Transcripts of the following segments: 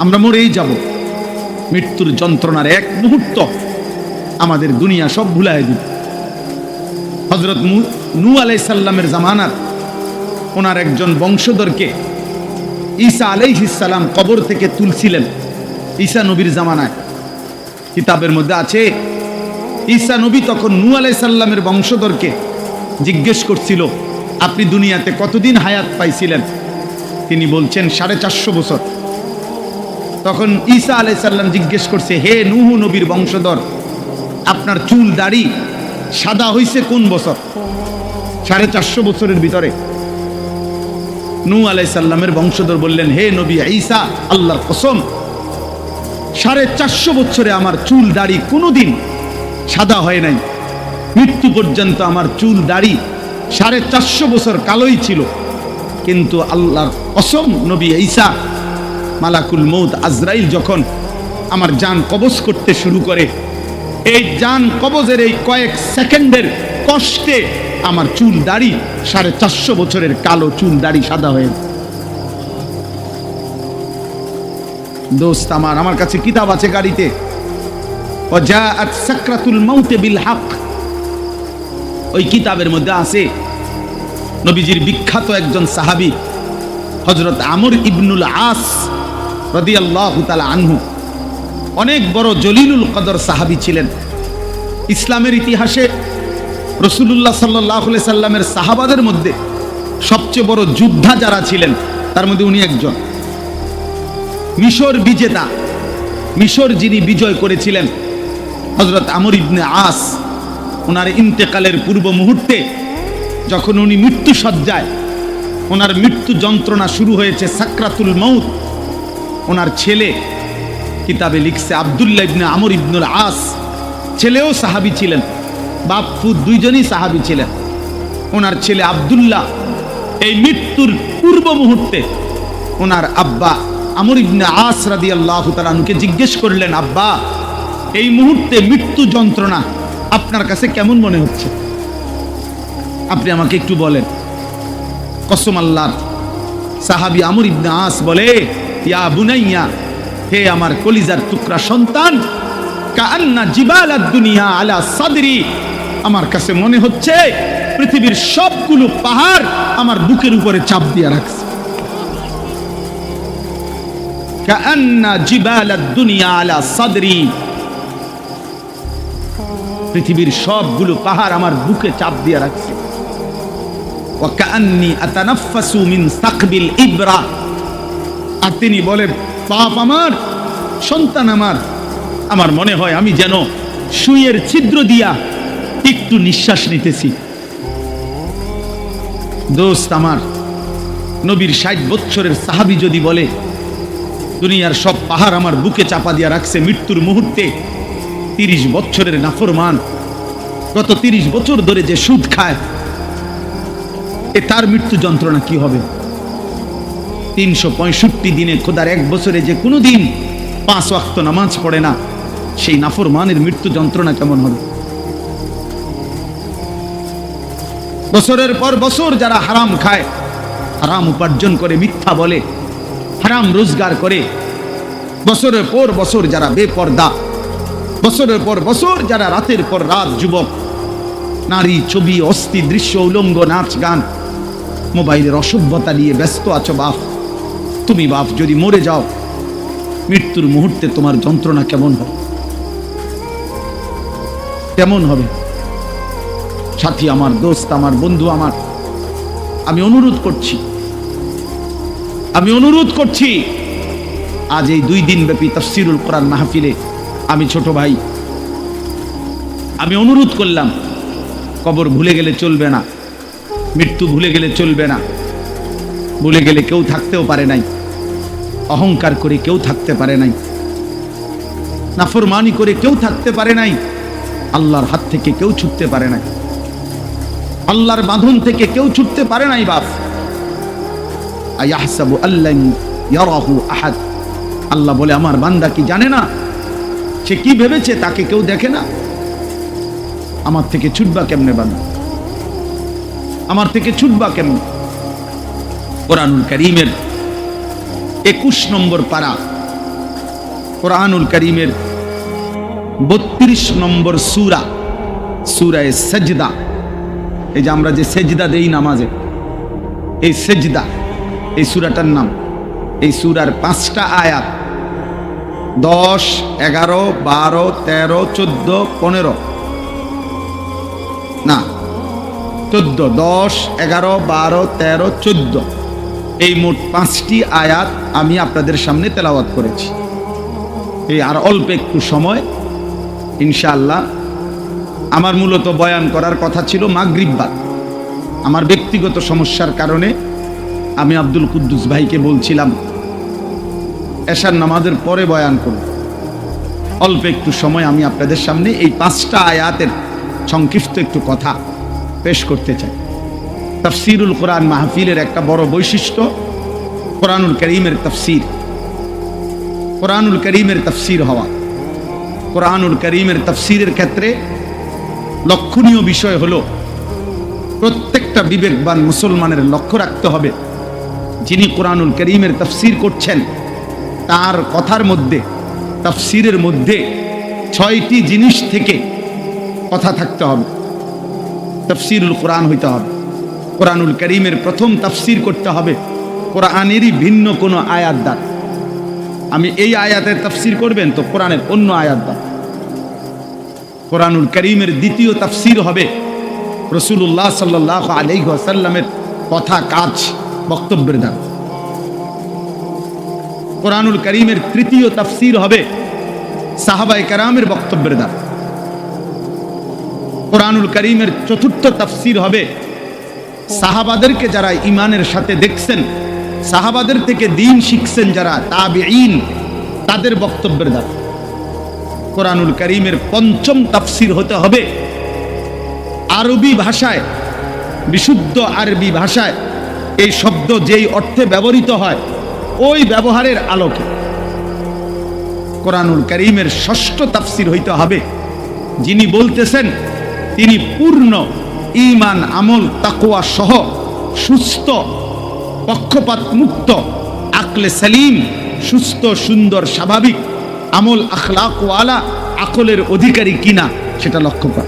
আমরা মরেই যাব। মৃত্যুর যন্ত্রণার এক মুহূর্ত আমাদের দুনিয়া সব ভুলায় দিবে। হযরত নূহ আলাইহিস সালামের জামানার ওনার একজন বংশধরকে ঈসা আলাইহিস সালাম কবর থেকে তুলছিলেন। ঈসা নবীর জামানায় কিতাবের মধ্যে আছে, ঈসা নবী তখন নূহ আলাইহিস সালামের বংশধরকে জিজ্ঞেস করছিল, আপনি দুনিয়াতে কতদিন হায়াত পাইছিলেন? তিনি বলছেন 450 বছর। তখন ঈসা আলাইহিস সালাম জিজ্ঞেস করছে, হে নূহ নবীর বংশধর, আপনার চুল দাড়ি সাদা হইছে কোন বছর? 450 বছরের ভিতরে। নূহ আলাইহিস সালামের বংশধর বললেন, হে নবী ঈসা, আল্লাহর কসম 450 বছরে আমার চুল দাড়ি কোনোদিন সাদা হয় নাই। মৃত্যু পর্যন্ত আমার চুল দাড়ি 450 বছর কালোই ছিল। কিন্তু আল্লাহর কসম নবী ঈসা, মালাকুল মউত আজরাইল যখন আমার জান কবজ করতে শুরু করে, এই জান কবজের এই কয়েক সেকেন্ডের কষ্টে আমার চুল দাড়ি 450 বছরের কালো চুল দাড়ি সাদা হয়ে। দোস্ত আমার কাছে কিতাব আছে গাড়িতে, ওয়াজাআত সাকরাতুল মাউত বিল হক। ওই কিতাবের মধ্যে আছে নবীজির বিখ্যাত একজন সাহাবী হযরত আমর ইবনুল আস রাদিয়াল্লাহু তাআলা আনহু, অনেক বড় জলিলুল কদর সাহাবী ছিলেন। ইসলামের ইতিহাসে রাসূলুল্লাহ সাল্লাল্লাহু আলাইহি সাল্লামের সাহাবাদের মধ্যে সবচেয়ে বড় যোদ্ধা যারা ছিলেন তার মধ্যে উনি একজন। মিশর বিজেতা, মিশর যিনি বিজয় করেছিলেন হযরত আমর ইবনে আস, ওনার ইন্তেকালের পূর্ব মুহূর্তে যখন উনি মৃত্যু সজ্জায়, ওনার মৃত্যু যন্ত্রণা শুরু হয়েছে, সাকরাতুল মাউত, ওনার ছেলে কিতাবে লিখছে আব্দুল্লাহ ইবনে আমর ইবনুল আস, ছেলেও সাহাবী ছিলেন, বাপ ফুত দুইজনই সাহাবী ছিলেন। ওনার ছেলে আব্দুল্লাহ এই মৃত্যুর পূর্ব মুহূর্তে ওনার আব্বা আমর ইবনে আস রাদিয়াল্লাহু তাআলা আনহুকে জিজ্ঞেস করলেন, আব্বা এই মুহূর্তে মৃত্যু যন্ত্রণা আপনার কাছে কেমন মনে হচ্ছে? আপনি আমাকে একটু বলেন। কসম আল্লাহর, সাহাবী আমর ইবনে আস বলে, ইয়া বুনাইয়া, হে আমার কলিজার টুকরা সন্তান, কাআন্না জিবালাদ দুনিয়া আলা সাদরি, আমার কাছে মনে হচ্ছে পৃথিবীর সবগুলো পাহাড় আমার বুকের উপরে চাপ দিয়ে রাখছে। কাআন্না জিবালাদ দুনিয়া আলা সাদরি, পৃথিবীর সবগুলো পাহাড় আমার বুকে চাপ দিয়ে রাখছে। ওয়া কাআন্নী আতানাফাসু মিন সাকবিল ইবরা, আর তিনি বলেন, বাপ আমার, সন্তান আমার মনে হয় আমি যেন সুইয়ের ছিদ্র দিয়া একটু নিঃশ্বাস নিতেছি। দোস্ত আমার, নবীর 60 বছরের সাহাবী যদি বলে দুনিয়ার সব পাহাড় আমার বুকে চাপা দিয়া রাখছে মৃত্যুর মুহূর্তে, 30 বছরের নাফরমান গত 30 বছর ধরে যে সুদ খায়, তার মৃত্যু যন্ত্রণা কি হবে? 365 দিনে খোদার এক বছরে যে কোনো দিন 5 ওয়াক্ত নামাজ পড়ে না, সেই নাফরমানের মৃত্যু যন্ত্রণা কেমন হবে? বছরের পর বছর যারা হারাম খায়, হারাম উপার্জন করে, মিথ্যা বলে, হারাম রোজগার করে, বছরের পর বছর যারা বেপর্দা, বছরের পর বছর যারা রাতের পর রাত যুবক, নারী, ছবি, অস্থি দৃশ্য, উলঙ্গ নাচ গান, মোবাইলের অসভ্যতা নিয়ে ব্যস্ত আছো বাপ, তুমি বাপ যদি মরে যাও, মৃত্যুর মুহূর্তে তোমার যন্ত্রণা কেমন হবে? কেমন হবে? সাথী আমার, দোস্ত আমার, বন্ধু আমার, আমি অনুরোধ করছি আজ এই 2 দিন ব্যাপী তাফসীরুল কোরআন মাহফিলে আমি ছোট ভাই, আমি অনুরোধ করলাম, কবর ভুলে গেলে চলবে না, মৃত্যু ভুলে গেলে চলবে না। ভুলে গেলে কেউ থাকতেও পারে নাই, অহংকার করে কেউ থাকতে পারে নাই, নাফরমানি করে কেউ থাকতে পারে নাই, আল্লাহর হাত থেকে কেউ ছুটতে পারে নাই, আল্লাহর বাঁধন থেকে কেউ ছুটতে পারে নাই বাপ। আয়াহসাবু আল্লান ইয়ারাহু আহাদ, আল্লাহ বলে আমার বান্দা কি জানে না, সে কি ভেবেছে তাকে কেউ দেখে না? আমার থেকে ছুটবা কেমনে বান্দা? আমার থেকে ছুটবা কেমনে? কোরআনুল কারীমের 21 নম্বর পারা কোরআনুল কারীমের 32 নম্বর সূরা, সূরায়ে সাজদা। এই যে আমরা যে সেজদা দেই নামাজে, এই সেজদা, এই সূরাটার নাম। এই সূরার 5টা আয়াত 10, 11, 12, 13, 14, 15 না 14, 10, 11, 12, 13, 14 এই মোট 5টি আয়াত আমি আপনাদের সামনে তেলাওয়াত করেছি। এই আর অল্প একটু সময় ইনশাআল্লাহ। আমার মূলত বয়ান করার কথা ছিল মাগরিব বাদ। আমার ব্যক্তিগত সমস্যার কারণে আমি আব্দুল কুদ্দুস ভাইকে বলছিলাম এশার নামাজের পরে বয়ান করব। অল্প একটু সময় আমি আপনাদের সামনে এই 5টা আয়াতের সংক্ষিপ্ত একটু কথা পেশ করতে চাই। তাফসীরুল কোরআন মাহফিলের একটা বড় বৈশিষ্ট্য কোরআনুল কারীমের তাফসীর, কোরআনুল কারীমের তাফসীর হওয়া। কোরআনুল কারীমের তাফসীরের ক্ষেত্রে লক্ষণীয় বিষয় হলো প্রত্যেকটা বিবেকবান মুসলমানের লক্ষ্য রাখতে হবে যিনি কোরআনুল কারীমের তাফসীর করছেন তার কথার মধ্যে, তাফসীরের মধ্যে 6টি জিনিস থেকে কথা থাকতে হবে। তাফসীরুল কোরআন হইতে হবে। কোরআনুল কারীমের প্রথম তাফসীর করতে হবে কোরআনেরই ভিন্ন কোনো আয়াত দ্বারা। আমি এই আয়াতের তাফসীর করবেন তো কোরআনের অন্য আয়াত দ্বারা। কোরআনুল কারীমের দ্বিতীয় তাফসীর হবে রাসূলুল্লাহ সাল্লাল্লাহু আলাইহি ওয়াসাল্লামের কথা, কাজ, বক্তব্যের দ্বারা। কোরআনুল কারীমের তৃতীয় তাফসীর হবে সাহাবায়ে কেরামের বক্তব্যের দ্বারা। কোরআনুল কারীমের চতুর্থ তাফসীর হবে সাহাবাদেরকে যারা ঈমানের সাথে দেখছেন, সাহাবাদের থেকে দ্বীন শিখছেন যারা তাবিঈন, তাদের বক্তব্যের দ্বারা। কোরআনুল কারীমের পঞ্চম তাফসীর হতে হবে আরবি ভাষায়, বিশুদ্ধ আরবি ভাষায় এই শব্দ যেই অর্থে ব্যবহৃত হয় ওই ব্যবহারের আলোকে। কোরআনুল কারীমের ষষ্ঠ তাফসীর হইতে হবে যিনি বলতেছেন তিনি পূর্ণ ঈমান, আমল, তাকওয়া সহ সুস্থ, পক্ষপাত মুক্ত, আকলে সালিম, সুস্থ, সুন্দর, স্বাভাবিক, আমল আখলাক ওয়ালা আকলের অধিকারী কিনা সেটা লক্ষ্য কর।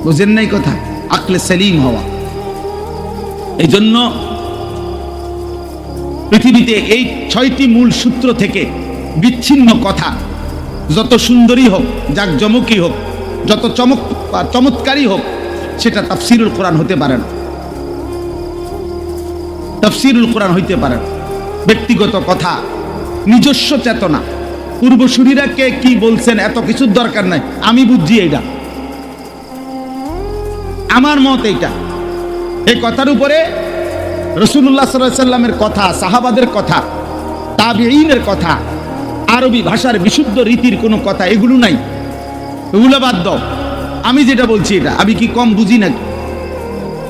বুঝেন নাই কথা? আকলে সালিম হওয়া। এই জন্য পৃথিবীতে এই 6টি মূল সূত্র থেকে বিচ্ছিন্ন কথা যত সুন্দরী হোক, জাকজমকই হোক, যত চমৎকারী হোক, সেটা তাফসীরুল কোরআন হতে পারে না। তাফসীরুল কোরআন হইতে পারে না। ব্যক্তিগত কথা, নিজস্ব চেতনা, পূর্বসূরীরা কে কি বলছেন এত কিছুর দরকার নাই। আমি বুঝছি এইটা, আমার মত এইটা। এই কথার উপরে রাসূলুল্লাহ সাল্লাল্লাহু আলাইহি ওয়াসাল্লামের কথা, সাহাবাদের কথা, তাবিঈনের কথা, আরবি ভাষার বিশুদ্ধ রীতির কোনো কথা এগুলো নাই। এগুলো বাদ দাও। আমি যেটা বলছি এটা আমি কি কম বুঝি নাকি?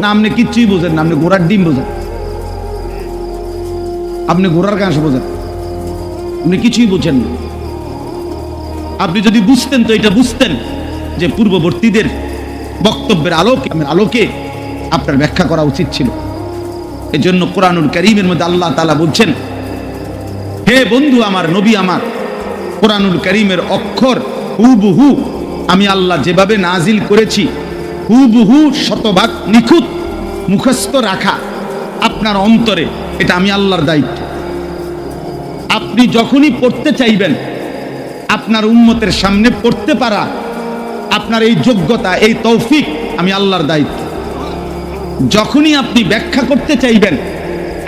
না, আপনি কিচ্ছুই বোঝেন না। আপনি ঘোড়ার ডিম বোঝেন, আপনি ঘোড়ার ঘাস বোঝেন, আপনি কিছুই বোঝেন না। আপনি যদি বুঝতেন তো এটা বুঝতেন যে পূর্ববর্তীদের বক্তব্যের আলোকে আপনার ব্যাখ্যা করা উচিত ছিল। এজন্য কোরআনুল কারীমের মধ্যে আল্লাহ তাআলা বলছেন, হে বন্ধু আমার, নবী আমার, কোরআনুল কারীমের অক্ষর হুবহু আমি আল্লাহ যেভাবে নাজিল করেছি হুবহু শতভাগ নিখুঁত মুখস্থ রাখা আপনার অন্তরে, এটা আমি আল্লাহর দায়িত্ব। আপনি যখনই পড়তে চাইবেন, আপনার উম্মতের সামনে পড়তে পারা, আপনার এই যোগ্যতা, এই তৌফিক আমি আল্লাহর দায়িত্ব। যখনই আপনি ব্যাখ্যা করতে চাইবেন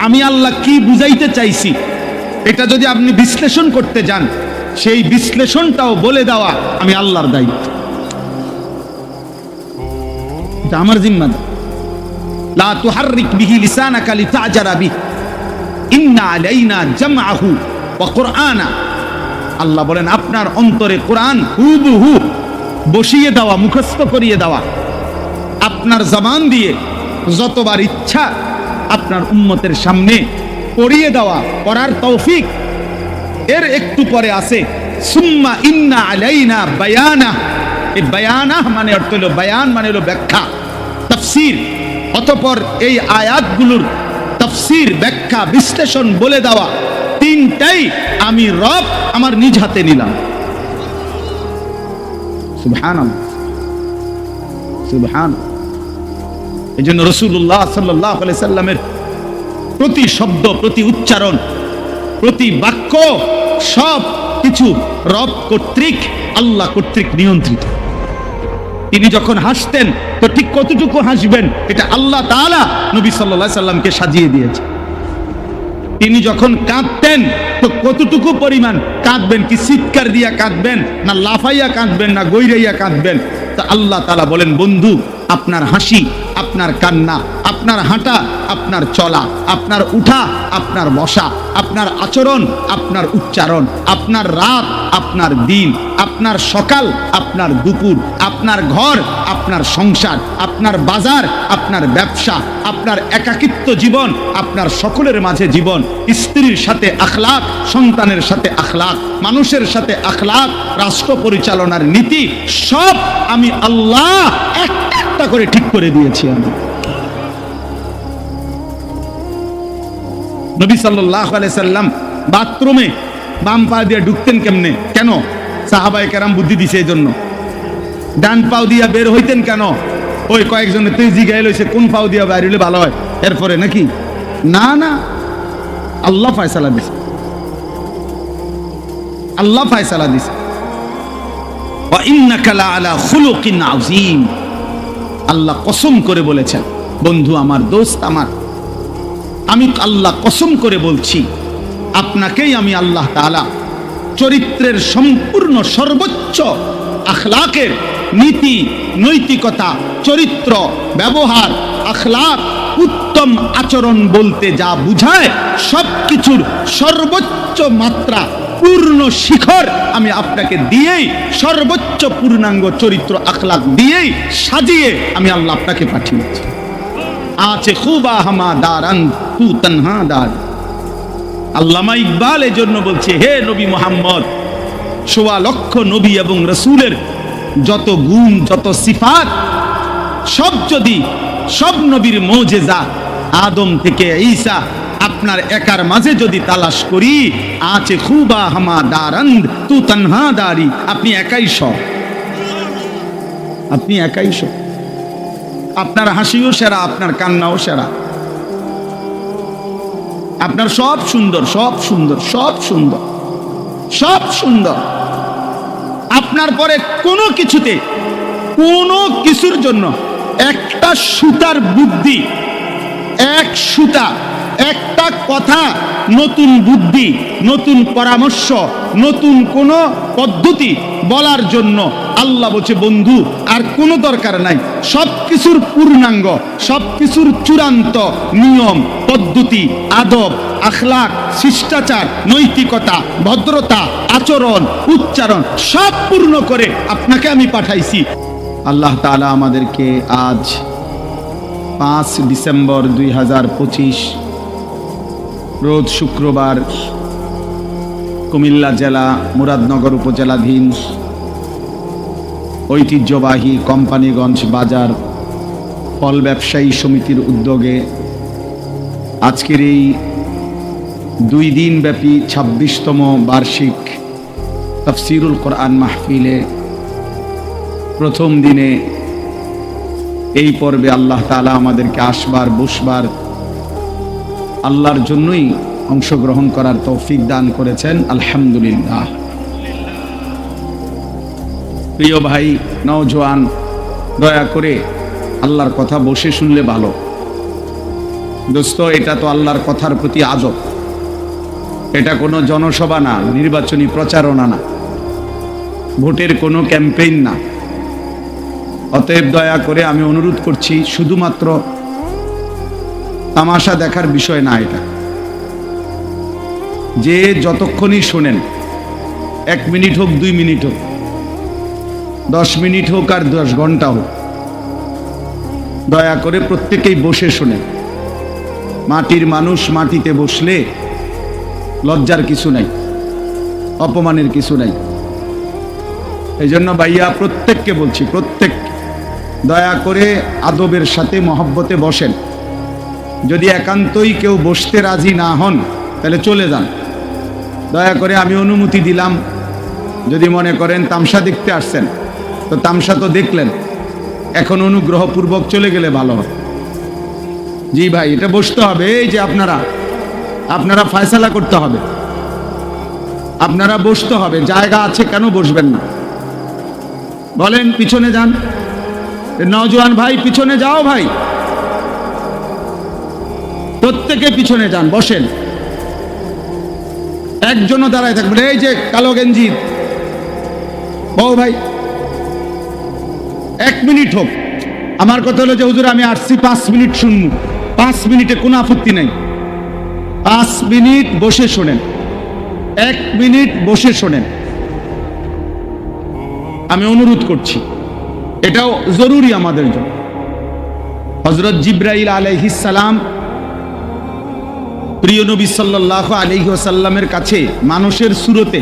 আমি আল্লাহ কি বুঝাইতে চাইছি, এটা যদি আপনি বিশ্লেষণ করতে যান, সেই বিশ্লেষণটাও বলে দেওয়া আমি আল্লাহর দায়িত্ব। এটা আমার জিম্মাদার। লা তুহাররিক বিহি লিসানাকা লিতা'জারা বিহি ইন্না আলাইনা জামআহু ওয়া কুরআনা। আল্লাহ বলেন আপনার অন্তরে কোরআন হুবহু বসিয়ে দেওয়া, মুখস্থ করিয়ে দেওয়া, আপনার জবান দিয়ে যতবার ইচ্ছা আপনার উম্মতের সামনে পড়িয়ে দেওয়া, পড়ার তৌফিক। এর একটু পরে আছে সুম্মা ইন্না আলাইনা বায়ানা। এই বায়ানা মানে অর্থ হলো, বায়ান মানে হলো ব্যাখ্যা, তাফসীর। অতঃপর এই আয়াতগুলোর তাফসীর, ব্যাখ্যা, বিশ্লেষণ বলে দেওয়া, তিনটাই আমি রব আমার নিজ হাতে নিলাম। সুবহানাল্লাহ, সুবহানাল্লাহ। এজন্য রাসূলুল্লাহ সাল্লাল্লাহু আলাইহি সাল্লামের প্রতি শব্দ, প্রতি উচ্চারণ, প্রতি বাক্য সব কিছু রব কর্তৃক, আল্লাহ কর্তৃক নিয়ন্ত্রিত। তিনি যখন হাসতেন তো ঠিক কতটুকু হাসবেন এটা আল্লাহ তাআলা নবী সাল্লাল্লাহু আলাইহি সাল্লামকে সাজিয়ে দিয়েছে। তিনি যখন কাঁদতেন তো কতটুকু পরিমাণ কাঁদবেন, কি চিৎকার দিয়া কাঁদবেন, না লাফাইয়া কাঁদবেন, না গৈরাইয়া কাঁদবেন, তা আল্লাহ তাআলা বলেন, বন্ধু আপনার হাসি, আপনার কান্না, আপনার হাঁটা, আপনার চলা, আপনার উঠা, আপনার বসা, আপনার আচরণ, আপনার উচ্চারণ, আপনার রাত, আপনার দিন, আপনার সকাল, আপনার দুপুর, আপনার ঘর, আপনার সংসার, আপনার বাজার, আপনার ব্যবসা, আপনার একাকিত্ব জীবন, আপনার সকলের মাঝে জীবন, স্ত্রীর সাথে আখলাক, সন্তানের সাথে আখলাক, মানুষের সাথে আখলাক, রাষ্ট্র পরিচালনার নীতি, সব আমি আল্লাহ একটা করে ঠিক করে দিয়েছি। আমি নবী সাল্লাল্লাহু আলাইহি সাল্লাম বাথরুমে বাম পা দিয়ে ঢুকতেন কেমনে? কেন? সাহাবায়ে কেরাম বুদ্ধি দিছে এই জন্য। ডান পাও দিয়া বের হইতেন কেন? ওই কয়েকজনের তুই জিগাইল হইছে কোন পাও দিয়া বাইরে হইলে ভালো হয় এরপরে নাকি? না না, আল্লাহ ফয়সালা দিছে, আল্লাহ ফয়সালা দিছে। ওয়া ইন্নাকা লাআলা খুলুকিন আযীম, আল্লাহ কসম করে বলেছেন, বন্ধু আমার, দোস্ত আমার, আমি আল্লাহ কসম করে বলছি, আপনাকেই আমি আল্লাহ তাআলা চরিত্রের সম্পূর্ণ সর্বোচ্চ আখলাকের নীতি, নৈতিকতা, চরিত্র, ব্যবহার, আখলাক, উত্তম আচরণ বলতে যা বুঝায় সবকিছুর সর্বোচ্চ মাত্রা, পূর্ণ শিখর আমি আপনাকে দিয়েই, সর্বোচ্চ পূর্ণাঙ্গ চরিত্র আখলাক দিয়েই সাজিয়ে আমি আল্লাহ আপনাকে পাঠিয়েছি। আছে খুবা হামা দারান তু তনহা দার। আল্লামা ইকবাল এই জন্য বলছে, হে নবী মুহাম্মদ, ১৬ লক্ষ নবী এবং রাসূলের যত গুণ, যত সিফাত, সব যদি সব নবীর মুজিজা আদম থেকে ঈসা আপনার একার মাঝে যদি তালাশ করি, আছে খুবা হামা দারান তু তনহা দারি, আপনি একাই সব, আপনি একাই সব। আপনার হাসিও সেরা, আপনার কান্নাও সেরা, আপনার সব সুন্দর, সব সুন্দর, সব সুন্দর, সব সুন্দর। আপনার পরে কোনো কিছুতে, কোনো কিছুর জন্য একটা সুতার বুদ্ধি, এক সুতা, একটা কথা, নতুন বুদ্ধি, নতুন পরামর্শ, নতুন কোন পদ্ধতি বলার জন্য আল্লাহ বলছে, বন্ধু আর কোনো দরকার নাই, সবকিছুর পূর্ণাঙ্গ, সবকিছুর চূড়ান্ত নিয়ম, পদ্ধতি, আদব, আখলাক, শিষ্টাচার, নৈতিকতা, ভদ্রতা, আচরণ, উচ্চারণ সব পূর্ণ করে আপনাকে আমি পাঠাইছি। আল্লাহ তাআলা আমাদেরকে আজ 5 ডিসেম্বর 2025 রোজ শুক্রবার কুমিল্লা জেলা মুরাদনগর উপজেলাধীন ঐতিহ্যবাহী কোম্পানিগঞ্জ বাজার ফল ব্যবসায়ী সমিতির উদ্যোগে আজকের এই 2 দিন ব্যাপী 26তম বার্ষিক তাফসীরুল কোরআন মাহফিলে প্রথম দিনে এই পর্বে আল্লাহ তাআলা আমাদেরকে আসবার, বসবার, আল্লাহর জন্যই অংশগ্রহণ করার তৌফিক দান করেছেন। আলহামদুলিল্লাহ। প্রিয় ভাই নওজোয়ান, দয়া করে আল্লাহর কথা বসে শুনলে ভালো। দোস্ত, এটা তো আল্লাহর কথার প্রতি আদব, এটা কোনো জনসভা না, নির্বাচনী প্রচারণা না, ভোটের কোনো ক্যাম্পেইন না। অতএব দয়া করে আমি অনুরোধ করছি, শুধুমাত্র তামাশা দেখার বিষয় না এটা। যে যতক্ষণই শোনেন, 1 মিনিট হোক, 2 মিনিট হোক, 10 মিনিট হোক আর 10 ঘন্টা হোক, দয়া করে প্রত্যেকেই বসে শোনেন। মাটির মানুষ মাটিতে বসলে লজ্জার কিছু নাই, অপমানের কিছু নাই। এই জন্য ভাইয়া প্রত্যেককে বলছি, প্রত্যেক দয়া করে আদবের সাথে মহব্বতে বসেন। যদি একান্তই কেউ বসতে রাজি না হন তাহলে চলে যান, দয়া করে আমি অনুমতি দিলাম। যদি মনে করেন তামসা দেখতে আসছেন তো তামসা তো দেখলেন, এখন অনুগ্রহপূর্বক চলে গেলে ভালো হয়। জি ভাই, এটা বসতে হবে। এই যে আপনারা ফয়সালা করতে হবে, আপনারা বসতে হবে। জায়গা আছে, কেন বসবেন না বলেন? পিছনে যান, নওজোয়ান ভাই পিছনে যাও, ভাই প্রত্যেকে পিছনে যান, বসেন। একজনও দাঁড়ায় থাকবেন। এই যে কালো গেঞ্জি বউ ভাই, 1 মিনিট হোক। আমার কথা হলো যে হুজুর আমি আসছি 5 মিনিট শুনবো, 5 মিনিটে কোনো আপত্তি নাই। 5 মিনিট বসে শোনেন, 1 মিনিট বসে শোনেন, আমি অনুরোধ করছি। এটাও জরুরি আমাদের জন্য। হযরত জিবরাইল আলাইহিস সালাম প্রিয় নবী সাল্লাল্লাহু আলাইহি ওয়াসাল্লামের কাছে মানুষের সুরতে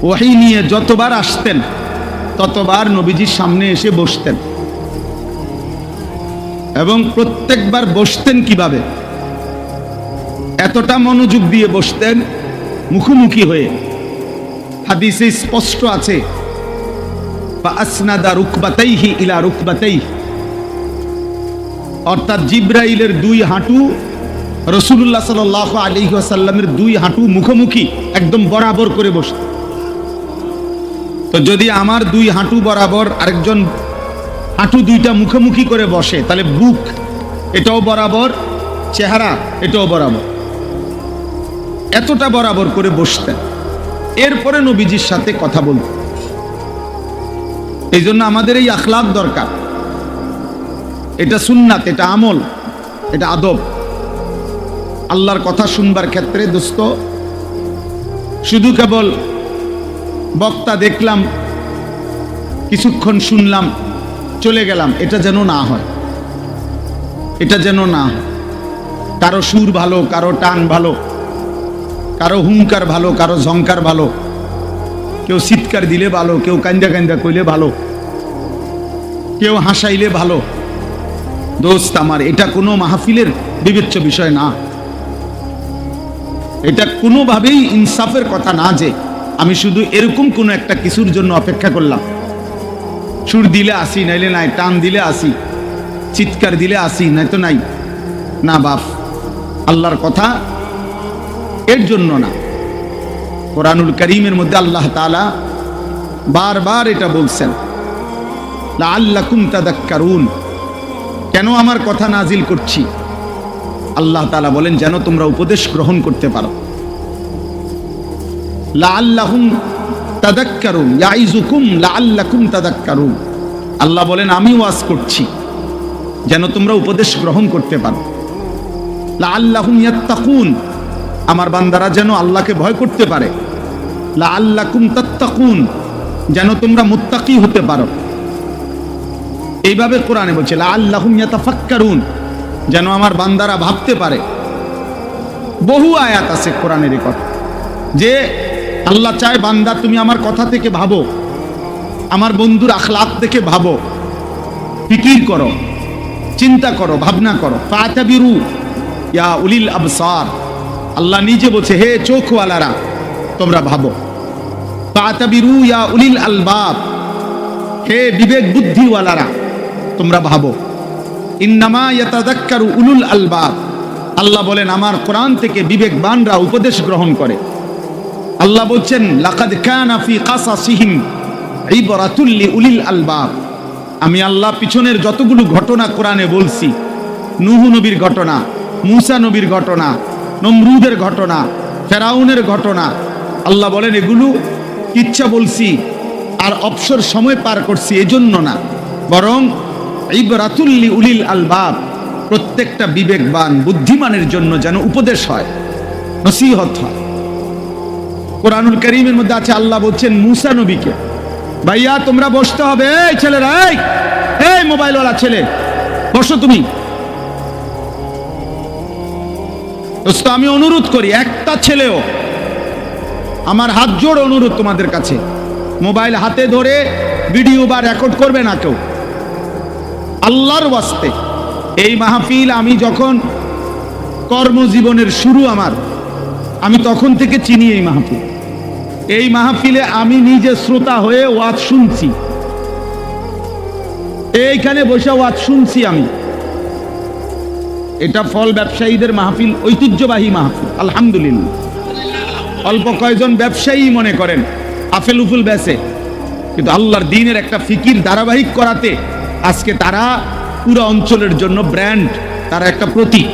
ওহী নিয়ে যতবার আসতেন ততবার নবীজির সামনে এসে বসতেন, এবং প্রত্যেকবার বসতেন কিভাবে? এতটা মনোযোগ দিয়ে বসতেন, মুখোমুখি হয়ে। হাদিসে স্পষ্ট আছে, ফাসনাদা রুকবাতাইহি ইলা রুকবাতাইহি, অর্থাৎ জিবরাইলের 2 হাঁটু রাসূলুল্লাহ সাল্লাল্লাহু আলাইহি ওয়াসাল্লামের 2 হাঁটু মুখোমুখি একদম বরাবর করে বসতেন। তো যদি আমার 2 হাঁটু বরাবর আরেকজন হাঁটু 2টা মুখোমুখি করে বসে, তাহলে বুক এটাও বরাবর, চেহারা এটাও বরাবর, এতটা বরাবর করে বসতেন। এরপরে নবীজির সাথে কথা বলতেন। এই জন্য আমাদের এই আখলাক দরকার। এটা সুন্নাত, এটা আমল, এটা আদব। আল্লাহর কথা শুনবার ক্ষেত্রে দোস্ত, শুধু কেবল বক্তা দেখলাম, কিছুক্ষণ শুনলাম, চলে গেলাম, এটা যেন না হয়। এটা যেন না হয়। কারো সুর ভালো, কারো টান ভালো, কারো হুঙ্কার ভালো, কারো ঝংকার ভালো, কেউ চিৎকার দিলে ভালো, কেউ কান্দা কান্দা কইলে ভালো, কেউ হাসাইলে ভালো। দোস্ত আমার, এটা কোনো মাহফিলের বিবেচ্য বিষয় না। এটা কোনোভাবেই ইনসাফের কথা না যে আমি শুধু এরকম কোনো একটা কিছুর জন্য অপেক্ষা করলাম, সুর দিলে আসি, নাইলে নাই, টান দিলে আসি, চিৎকার দিলে আসি, নাই তো নাই। না বাপ, আল্লাহর কথা এর জন্য না। কোরআনুল কারীমের মধ্যে আল্লাহ তাআলা বারবার এটা বলছেন, লাআল্লাকুম তাযাক্কারুন। কেন আমার কথা নাজিল করছি? আল্লাহ তাআলা বলেন যেন তোমরা উপদেশ গ্রহণ করতে পারো। লাআল্লাহুম তাযাক্কারুন, ইয়াইযুকুম লাআল্লাকুম তাযাক্কারুন। আল্লাহ বলেন আমি ওয়াজ করছি যেন তোমরা উপদেশ গ্রহণ করতে পারো। লাআল্লাহুম ইয়াত্তাকুন, আমার বান্দারা যেন আল্লাহকে ভয় করতে পারে। লাআল্লাকুম তাত্তাকুন, যেন তোমরা মুত্তাকি হতে পারো। এইভাবে কোরআনে বলছে লাআল্লাহুম ইয়াতাফাক্কারুন, যেন আমার বান্দারা ভাবতে পারে। বহু আয়াত আছে কোরআনের রেকর্ড যে আল্লাহ চায় বান্দা তুমি আমার কথা থেকে ভাবো, আমার বন্ধুর আখলাক থেকে ভাবো, ফিকির করো, চিন্তা করো, ভাবনা করো। ফাতাবিরু ইয়া উলিল আবসার, আল্লাহ নিজে বলছে হে চোখওয়ালারা তোমরা ভাবো। ফাতাবিরু ইয়া উলিল আলবাব, হে বিবেক বুদ্ধিওয়ালারা তোমরা ভাবো। ইন্নামা ইয়াতাযাক্কারু উলুল আলবাব, আল্লাহ বলেন আমার কোরআন থেকে বিবেকবানরা উপদেশ গ্রহণ করে। আল্লাহ বলছেন লাকাদ কানা ফি কাসাসিহিম ইবরাতুল লিউলিল আলবাব। আমি আল্লাহ পিছনের যতগুলো ঘটনা কোরআনে বলছি, নূহ নবীর ঘটনা, মূসা নবীর ঘটনা, নমরুদের ঘটনা, ফেরাউনের ঘটনা, আল্লাহ বলেন এগুলো ইচ্ছা বলছি আর অবসর সময় পার করছি এজন্য না, বরং ইবরাতুল লিউলিল আলবাব, প্রত্যেকটা বিবেকবান বুদ্ধিমানের জন্য যেন উপদেশ হয়, নসিহত হয়। কোরআনুল কারীমের মধ্যে আছে আল্লাহ বলছেন মূসা নবীকে, ভাইয়া তোমরা বসতে হবে, এই ছেলেরা, এই মোবাইলওয়ালা ছেলে বসো তুমি। দোস্ত আমি অনুরোধ করি, একটা ছেলেও, আমার হাত জোড় অনুরোধ তোমাদের কাছে, মোবাইল হাতে ধরে ভিডিও বা রেকর্ড করবে না কেউ, আল্লাহর ওয়াস্তে। এই মাহফিল আমি যখন কর্মজীবনের শুরু আমার, আমি তখন থেকে চিনি এই মাহফিল। এই মাহফিলে আমি নিজে শ্রোতা হয়ে ওয়াজ শুনছি, এইখানে বসে ওয়াজ শুনছি আমি। এটা ফল ব্যবসায়ীদের মাহফিল, ঐতিহ্যবাহী মাহফিল, আলহামদুলিল্লাহ। অল্প কয়েকজন ব্যবসায়ী মনে করেন আফেল উফুল বেচে, কিন্তু আল্লাহর দ্বীনের একটা ফিকির ধারাবাহিক করাতে আজকে তারা পুরো অঞ্চলের জন্য ব্র্যান্ড, তারা একটা প্রতীক।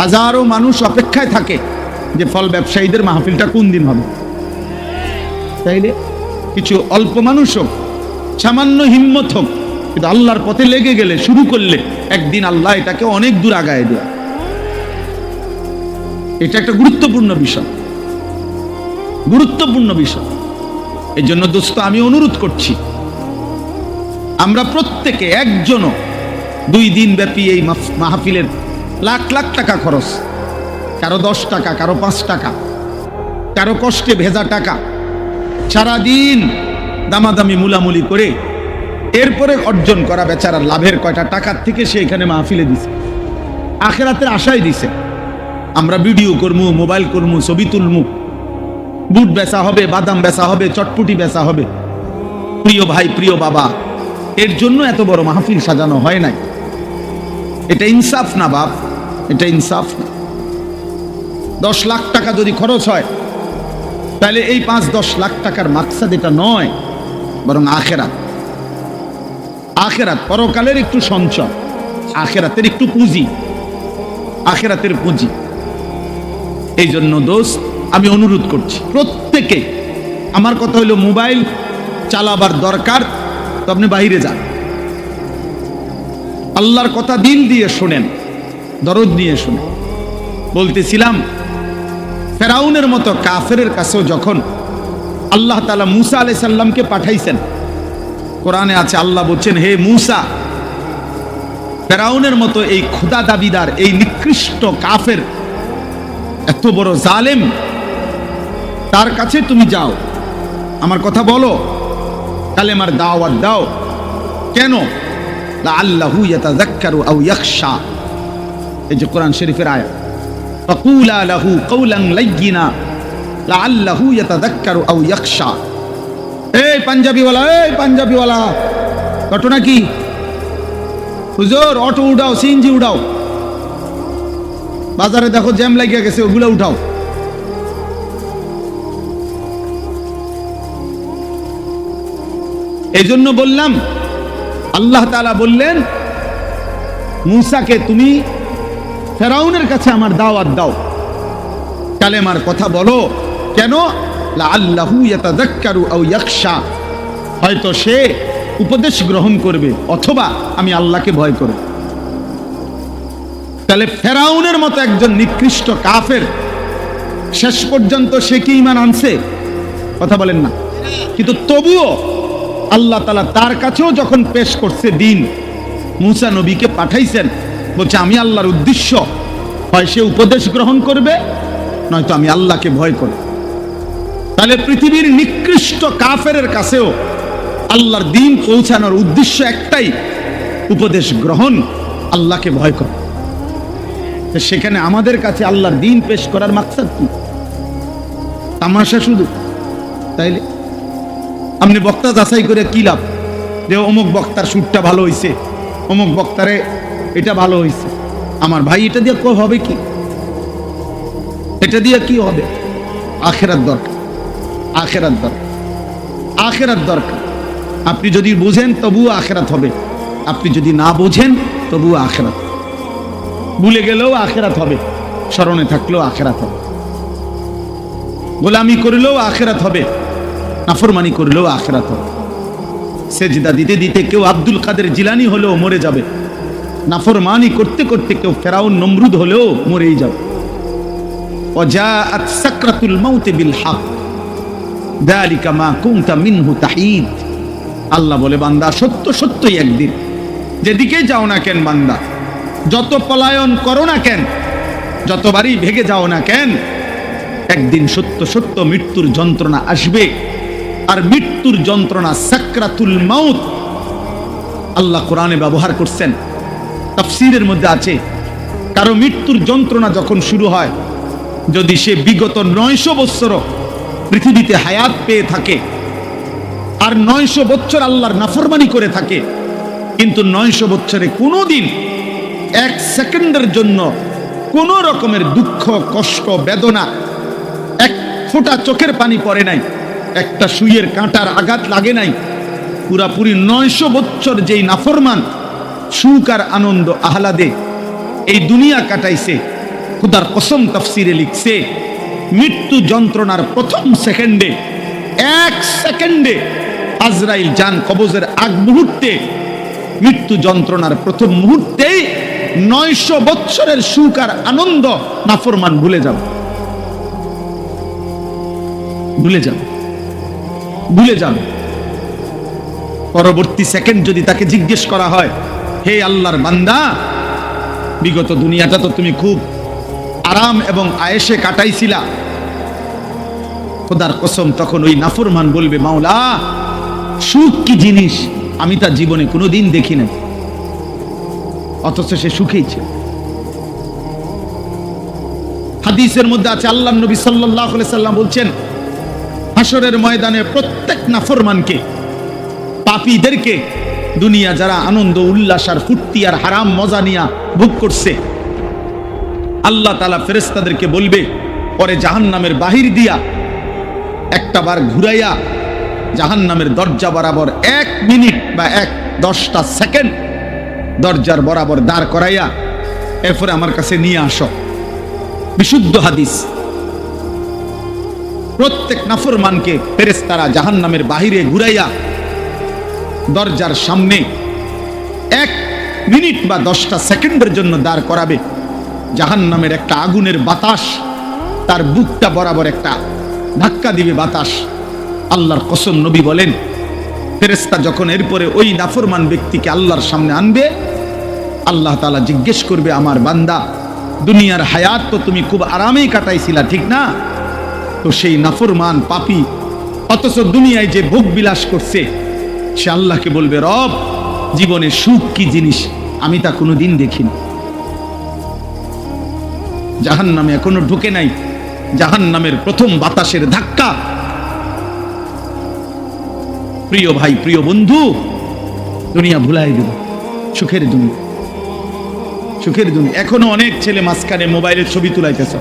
হাজারো মানুষ অপেক্ষায় থাকে যে ফল ব্যবসায়ীদের মাহফিলটা কোন দিন হবে। তাইলে কিছু অল্প মানুষ হোক, সামান্য হিম্মত হোক, কিন্তু আল্লাহর পথে লেগে গেলে, শুরু করলে একদিন আল্লাহ এটাকে অনেক দূর আগায় দেয়। এটা একটা গুরুত্বপূর্ণ বিষয়, গুরুত্বপূর্ণ বিষয়। এই জন্য দোস্ত আমি অনুরোধ করছি, আমরা প্রত্যেকে একজনও 2 দিন ব্যাপী এই মাহফিলের লাখ লাখ টাকা খরচ, কারো 10 টাকা, কারো 5 টাকা, কারো কষ্টে ভেজা টাকা, সারাদিন দামাদামি মুলামুলি করে এরপরে অর্জন করা বেচারার লাভের কয়টা টাকার থেকে সে এখানে মাহফিলে দিছে, আখেরাতের আশায় দিছে। আমরা ভিডিও করবো, মোবাইল করবো, ছবি তুলমু, বুট বেচা হবে, বাদাম বেচা হবে, চটপুটি বেচা হবে। প্রিয় ভাই, প্রিয় বাবা, এর জন্য এত বড় মাহফিল সাজানো হয় নাই। এটা ইনসাফ না বাপ, এটা ইনসাফ না। 10 লাখ টাকা যদি খরচ হয়, তাহলে এই 5-10 লাখ টাকার মাকসাদ এটা নয়, বরং আখেরাত। আখেরাত, পরকালের একটু সঞ্চয়, আখেরাতের একটু পুঁজি, আখেরাতের পুঁজি। এই জন্য দোস্ত আমি অনুরোধ করছি প্রত্যেকে, আমার কথা হলো মোবাইল চালাবার দরকার তো আপনি বাইরে যান, আল্লাহর কথা দিল দিয়ে শোনেন, দরদ নিয়ে শোনেন। বলতেছিলাম ফেরাউনের মতো কাফেরের কাছেও যখন আল্লাহ তাআলা মুসা আলাইহিস সালামকে পাঠাইছেন, কোরআনে আছে, আল্লাহ বলছেন, হে মুসা, ফেরাউনের মতো এই খোদা দাবিদার, এই নিকৃষ্ট কাফের, এত বড় জালেম, তার কাছে তুমি যাও, আমার কথা বলো, কালেমার দাওয়াত দাও। কেন? লাআল্লাহু ইয়াতাযাক্কারু আও ইয়াখশা, এই যে কোরআন শরীফের আয়াত, ফাকুলা লাহু কাওলান লাইয়িনা লাআল্লাহু ইয়াতাযাক্কারু আও ইয়াখশা। এই পাঞ্জাবিওয়ালা, এই পাঞ্জাবিওয়ালা, ঘটনা কি? হুজুর অটো উঠাও, সিএনজি উঠাও, বাজারে দেখো জ্যাম লাগিয়ে গেছে, ওগুলো উঠাও। এই জন্য বললাম, আল্লাহ তাআলা বললেন মুসাকে, তুমি ফেরাউনের কাছে আমার দাওয়াত দাও, কালেমার কথা বলো। কেন? লাআল্লাহু ইয়াতাযাক্কারু আও ইয়াখশা, হয়তো সে উপদেশ গ্রহণ করবে অথবা আমি আল্লাহকে ভয় করব। তাহলে ফেরাউনের মতো একজন নিকৃষ্ট কাফের শেষ পর্যন্ত সে কি ঈমান আনছে? কথা বলেন না। কিন্তু তবুও আল্লাহ তাআলা তার কাছেও যখন পেশ করছে দিন, মুসা নবীকে পাঠাইছেন, বলছে আমি আল্লাহর উদ্দেশ্য, হয় সে উপদেশ গ্রহণ করবে, নয়তো আমি আল্লাহকে ভয় করব। তাহলে পৃথিবীর নিকৃষ্ট কাফেরের কাছেও আল্লাহর দিন পৌঁছানোর উদ্দেশ্য একটাই, উপদেশ গ্রহণ, আল্লাহকে ভয় করা। সেখানে আমাদের কাছে আল্লাহর দিন পেশ করার মাকসাদ কি? তামাশা শুধু? তাইলে আপনি বক্তা যাচাই করে কি লাভ? যে অমুক বক্তার সুরটা ভালো হইছে, অমুক বক্তারে এটা ভালো হইছে। আমার ভাই, এটা দিয়ে হবে কি? এটা দিয়ে কি হবে? আখেরাত দরকার, আখেরাত দরকার, আখেরাত দরকার। আপনি যদি বুঝেন তবুও আখেরাত হবে, আপনি যদি না বুঝেন তবুও আখেরাত। ভুলে গেলেও আখেরাত হবে, স্মরণে থাকলেও আখেরাত হবে। গোলামি করলেও আখেরাত হবে, নাফরমানি করলেও আখেরাত হবে। সেজদা দিতে দিতে কেউ আব্দুল কাদের জিলানী হলেও মরে যাবে, নাফরমানি করতে করতে কেউ ফেরাউন নমরুদ হলেও মরেই যাবে। ওয়াজাআত সাকরাতুল মাউত বিল হক যালিকা মা কুনতা মিনহু তাহিদ। আল্লাহ বলে, বান্দা সত্য সত্যই একদিন, যেদিকে যাও না কেন বান্দা, যত পলায়ন করো না কেন, যতবারই ভেগে যাও না কেন, একদিন সত্য সত্য মৃত্যুর যন্ত্রণা আসবে। আর মৃত্যুর যন্ত্রণা সাকরাতুল মাউত আল্লাহ কোরআনে ব্যবহার করছেন, তাফসীরের মধ্যে আছে কারো মৃত্যুর যন্ত্রণা যখন শুরু হয়, যদি সে বিগত 900 বৎসরও পৃথিবীতে হায়াত পেয়ে থাকে আর 900 বৎসর আল্লাহর নাফরমানি করে থাকে, কিন্তু 900 বৎসরে কোনোদিন 1 সেকেন্ডের জন্য কোন রকমের দুঃখ, কষ্ট, বেদনা, এক ফোঁটা চোখের পানি পড়ে নাই, একটা সুইয়ের কাঁটার আঘাত লাগে নাই, পুরাপুরি 900 বৎসর যেই নাফরমান সুখ আর আনন্দ আহ্লাদে এই দুনিয়া কাটাইছে, খুদার কসম তাফসিরে লিখছে, মৃত্যু যন্ত্রণার প্রথম সেকেন্ডে, 1 সেকেন্ডে আজরাইল জান কবজের আগ মুহূর্তে, মৃত্যু যন্ত্রণার প্রথম মুহূর্তেই 900 বৎসরের সুখ আর আনন্দ নাফরমান ভুলে যাবে, ভুলে যাবে, ভুলে যাবে। পরবর্তী সেকেন্ড যদি তাকে জিজ্ঞেস করা হয়, হে আল্লাহর বান্দা, বিগত দুনিয়াটা তো তুমি খুব আরাম এবং আয়েশে কাটাইছিলা, খোদার কসম তখন ওই নাফরমান বলবে, মাওলা, সুখ কি জিনিস আমি তার জীবনে কোনোদিন দেখি নাই, অথচ সে সুখেই ছিল। হাদিসের মধ্যে আছে, আল্লাহর নবী সাল্লাল্লাহু আলাইহি সাল্লাম বলছেন, হাসরের ময়দানে প্রত্যেক নাফরমানকে, পাপীদেরকে, দুনিয়া যারা আনন্দ উল্লাস আর ফুর্তি আর হারাম মজা নিয়া ভোগ করছে, আল্লাহ তাআলা ফেরেশতাদেরকে বলবে, পরে জাহান্নামের বাহির দিয়া একটা বার ঘুরাইয়া জাহান্নামের দরজা বরাবর 1 মিনিট বা 10টা সেকেন্ড দরজার বরাবর দাঁড় করাইয়া এরপরে আমার কাছে নিয়ে আসো। বিশুদ্ধ হাদিস। প্রত্যেক নাফরমানকে ফেরেশতারা জাহান্নামের বাহিরে ঘুরাইয়া দরজার সামনে 1 মিনিট বা 10টা সেকেন্ডের জন্য দাঁড় করাবে। জাহান্নামের একটা আগুনের বাতাস তার বুকটা বরাবর একটা ধাক্কা দিবে বাতাস। আল্লাহর কসম, নবী বলেন, ফেরেশতা যখন এরপরে ওই নাফরমান ব্যক্তিকে আল্লাহর সামনে আনবে, আল্লাহ তাআলা জিজ্ঞেস করবে, আমার বান্দা, দুনিয়ার হায়াত তো তুমি খুব আরামেই কাটাইছিলা, ঠিক না? তো সেই নাফরমান পাপী অথচ দুনিয়ায় যে ভোগ বিলাস করছে, সে আল্লাহকে বলবে, রব, জীবনে সুখ কি জিনিস আমি তা কোনোদিন দেখিনি। জাহান্নামে এখনো ঢুকে নাই, জাহান্নামের প্রথম বাতাসের ধাক্কা। প্রিয় ভাই, প্রিয় বন্ধু, দুনিয়া ভুলাই দেব, সুখের দুনিয়া, সুখের দুনিয়া। এখনো অনেক ছেলে মাঝখানে মোবাইলের ছবি তুলাইতেছ,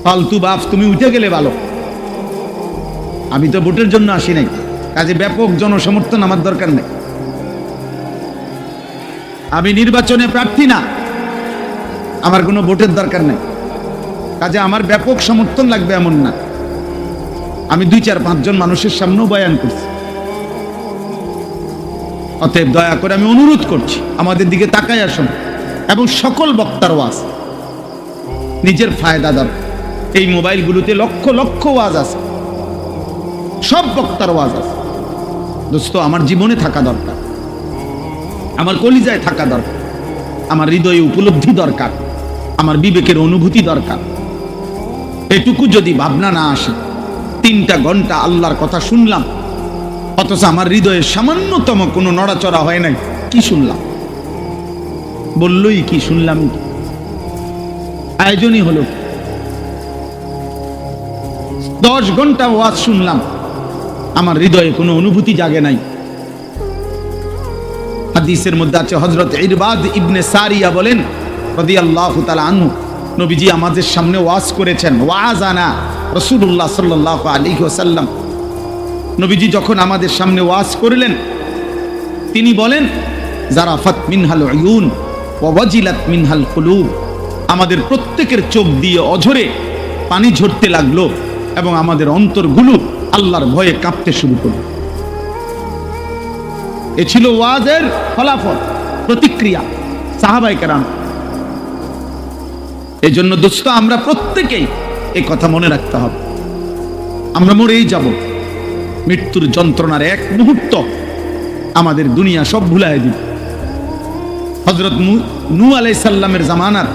ফালতু বাপ, তুমি উঠে গেলে ভালো। আমি তো ভোটের জন্য আসি নাই, কাজে ব্যাপক জনসমর্থন আমার দরকার নেই। আমি নির্বাচনে প্রার্থী না, আমার কোনো ভোটের দরকার নেই, কাজে আমার ব্যাপক সমর্থন লাগবে এমন না। আমি 2-4-5 জন মানুষের সামনেও বয়ান করছি। অতএব দয়া করে আমি অনুরোধ করছি, আমাদের দিকে তাকায় আসুন এবং সকল বক্তার ওয়াজ নিজের ফায়দা দরকার। এই মোবাইলগুলোতে লক্ষ লক্ষ ওয়াজ আছে, সব বক্তার ওয়াজ আছে। দোস্ত, আমার জীবনে থাকা দরকার, আমার কলিজায় থাকা দরকার, আমার হৃদয়ে উপলব্ধি দরকার, আমার বিবেকের অনুভূতি দরকার। এটুকু যদি ভাবনা না আসে, 3টা ঘন্টা আল্লাহর কথা শুনলাম অথচ আমার হৃদয়ে সামান্যতম কোনো নড়াচড়া হয় নাই, কি শুনলাম? বললই কি, শুনলাম কি? আয়োজনই হলো। 10 ঘন্টা ওয়াজ শুনলাম, আমার হৃদয়ে কোনো অনুভূতি জাগে নাই। হাদিসের মধ্যে আছে, হযরত ইরবাদ ইবনে সারিয়া বলেন রাদিয়াল্লাহু তাআলা আনহু, নবীজি আমাদের সামনে ওয়াজ করেছেন। ওয়াজানা রাসূলুল্লাহ সাল্লাল্লাহু আলাইহি ওয়াসাল্লাম, নবীজি যখন আমাদের সামনে ওয়াজ করলেন, তিনি বলেন, জারাফাত মিনহাল উয়ুন ওয়া ওয়াজিলাত মিনহাল কুলুব, আমাদের প্রত্যেকের চোখ দিয়ে অঝরে পানি ঝরতে লাগলো এবং আমাদের অন্তরগুলো আল্লাহর ভয়ে কাঁপতে শুরু করলো। এ ছিল ওয়াজের ফলাফল, প্রতিক্রিয়া সাহাবায়ে কেরাম। এই জন্য দোস্ত, আমরা প্রত্যেকেই এই কথা মনে রাখতে হবে, আমরা মরেই যাব। মৃত্যুর যন্ত্রণার 1 মুহূর্ত আমাদের দুনিয়া সব ভুলাই দিবে। হযরত নূহ আলাইহিস সালামের জামানার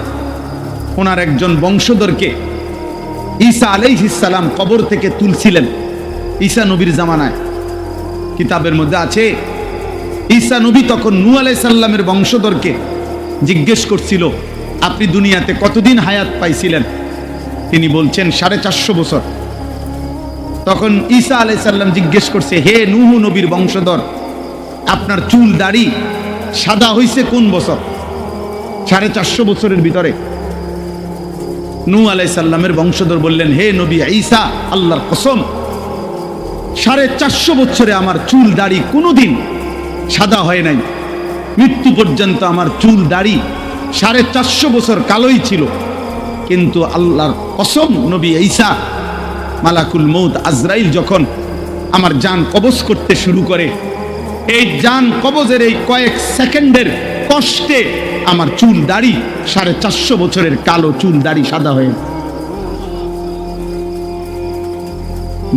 ওনার একজন বংশধরকে ঈসা আলাইহিস সালাম কবর থেকে তুলছিলেন। ঈসা নবীর জামানায় কিতাবের মধ্যে আছে, ঈসা নবী তখন নূহ আলাইহিস সালামের বংশধরকে জিজ্ঞেস করছিল, আপনি দুনিয়াতে কতদিন হায়াত পাইছিলেন? তিনি বলছেন 450 বছর। তখন ঈসা আলাইহিস সালাম জিজ্ঞেস করছে, হে নূহ নবীর বংশধর, আপনার চুল দাড়ি সাদা হইছে কোন বছর? 450 বছরের ভিতরে। নূহ আলাইহিস সালামের বংশধর বললেন, হে নবী ঈসা, আল্লাহর কসম 450 বছরে আমার চুল দাড়ি কোনোদিন সাদা হয় নাই। মৃত্যু পর্যন্ত আমার চুল দাড়ি 450 বছর কালোই ছিল। কিন্তু আল্লাহর কসম নবী ঈসা, মালাকুল মউত আজরাইল যখন আমার জান কবজ করতে শুরু করে, এই জান কবজের এই কয়েক সেকেন্ডের কষ্টে আমার চুল দাড়ি 450 বছরের কালো চুল দাড়ি সাদা হয়ে।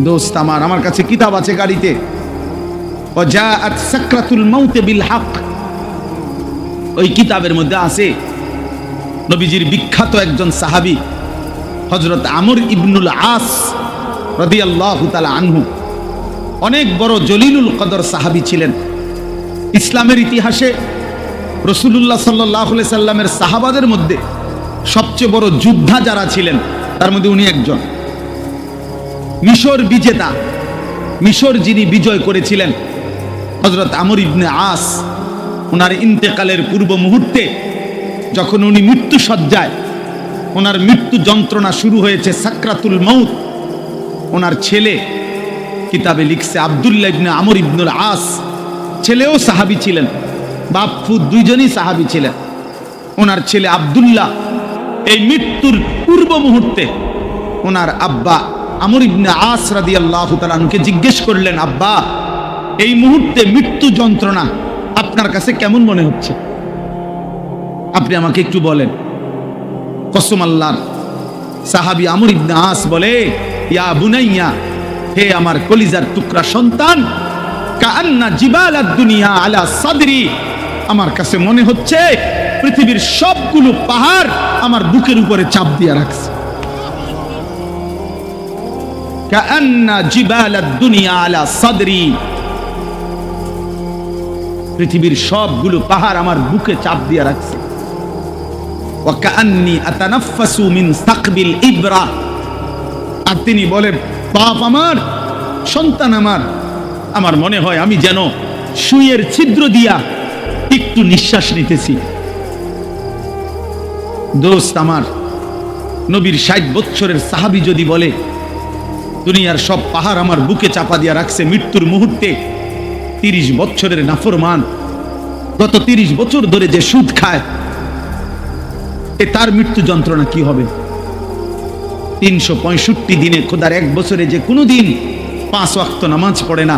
দোস্ত আমার কাছে কিতাব আছে গাড়িতে, ওয়াজাআত সাকরাতুল মাউত বিল হক। ওই কিতাবের মধ্যে আছে নবীজির বিখ্যাত একজন সাহাবী হযরত আমর ইবনুল আস রাদিয়াল্লাহু তাআলা আনহু, অনেক বড় জলিলুল কদর সাহাবী ছিলেন। ইসলামের ইতিহাসে রাসূলুল্লাহ সাল্লাল্লাহু আলাইহি সাল্লামের সাহাবাদের মধ্যে সবচেয়ে বড় যোদ্ধা যারা ছিলেন তার মধ্যে উনি একজন। মিশর বিজেতা, মিশর যিনি বিজয় করেছিলেন হযরত আমর ইবনে আস, ওনার ইন্তেকালের পূর্ব মুহূর্তে যখন উনি মৃত্যু সজ্জায়, ওনার মৃত্যু যন্ত্রণা শুরু হয়েছে, সাকরাতুল মাউত, ওনার ছেলে কিতাবে লিখছে আব্দুল্লাহ ইবনে আমর ইবনুল আস, ছেলেও সাহাবী ছিলেন, বাপ ফুত দুইজনই সাহাবী ছিলেন। ওনার ছেলে আব্দুল্লাহ এই মৃত্যুর পূর্ব মুহূর্তে ওনার আব্বা আমর ইবনে আস রাদিয়াল্লাহু তাআলা আনহুকে জিজ্ঞেস করলেন, আব্বা এই মুহূর্তে মৃত্যু যন্ত্রণা আপনার কাছে কেমন মনে হচ্ছে? আপনি আমাকে একটু বলেন। কসম আল্লাহর, সাহাবী আমর ইবনে আস বলে, ইয়া বুনাইয়া, হে আমার কলিজার টুকরা সন্তান, কাআন্না জিবালাদ দুনিয়া আলা সাদরি, আমার কাছে মনে হচ্ছে পৃথিবীর সবগুলো পাহাড় আমার বুকের উপরে চাপ দিয়ে রাখছে। কাআন্না জিবালাদ দুনিয়া আলা সাদরি, পৃথিবীর সবগুলো পাহাড় আমার বুকে চাপ দিয়ে রাখছে। ওয়া কাআন্নী আতানাফাসু মিন সাকবিল ইবরা, আর তিনি বলেন, বাপ আমার, সন্তান আমার, আমার মনে হয় আমি যেন সুইয়ের ছিদ্র দিয়া একটু নিঃশ্বাস নিতেছি। দোস্ত আমার, নবীর 60 বছরের সাহাবী যদি বলে দুনিয়ার সব পাহাড় আমার বুকে চাপা দিয়া রাখছে মৃত্যুর মুহূর্তে, 30 বছরের নাফরমান গত 30 বছর ধরে যে সুদ খায়, তার মৃত্যু যন্ত্রণা কি হবে? 365 দিনে খোদার এক বছরে যে কোনো দিন 5 ওয়াক্ত নামাজ পড়ে না,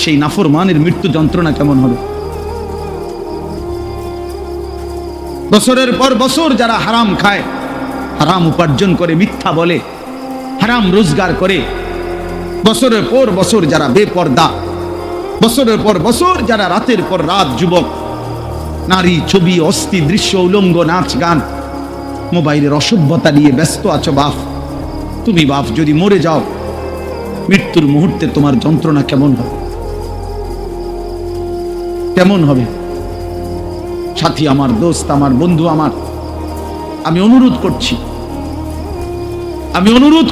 সেই নাফরমানের মৃত্যু যন্ত্রণা কেমন হবে? বছরের পর বছর যারা হারাম খায়, হারাম উপার্জন করে, মিথ্যা বলে, হারাম রোজগার করে, বছরের পর বছর যারা বেপর্দা, বছরের পর বছর যারা রাতের পর রাত যুবক, নারী, ছবি, অস্থি দৃশ্য, উলঙ্গ নাচ গান, মোবাইলের অসভ্যতা নিয়ে ব্যস্ত আছো বাপ, তুমি বাপ যদি মরে যাও, মৃত্যুর মুহূর্তে তোমার যন্ত্রণা কেমন হবে? কেমন হবে? সাথী আমার, দোস্ত আমার, বন্ধু আমার, আমি অনুরোধ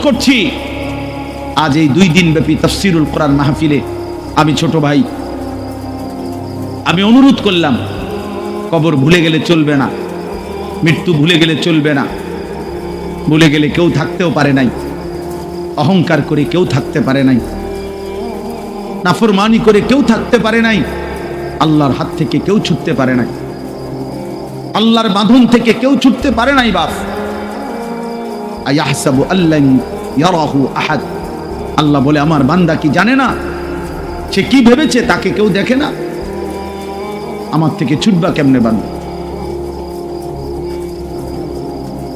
করছি, আজ এই 2 দিন ব্যাপী তাফসীরুল কোরআন মাহফিলে আমি ছোট ভাই, আমি অনুরোধ করলাম, কবর ভুলে গেলে চলবে না, মৃত্যু ভুলে গেলে চলবে না। ভুলে গেলে কেউ থাকতেও পারে নাই, অহংকার করে কেউ থাকতে পারে নাই, নাফরমানি করে কেউ থাকতে পারে নাই, আল্লাহর হাত থেকে কেউ ছুটতে পারে নাই, আল্লাহর বাঁধন থেকে কেউ ছুটতে পারে নাই বাপ। আয়াহসাবু আল্লান ইয়ারাহু আহাদ, আল্লাহ বলে আমার বান্দা কি জানে না? সে কি ভেবেছে তাকে কেউ দেখে না? আমার থেকে ছুটবা কেমনে বান্দা?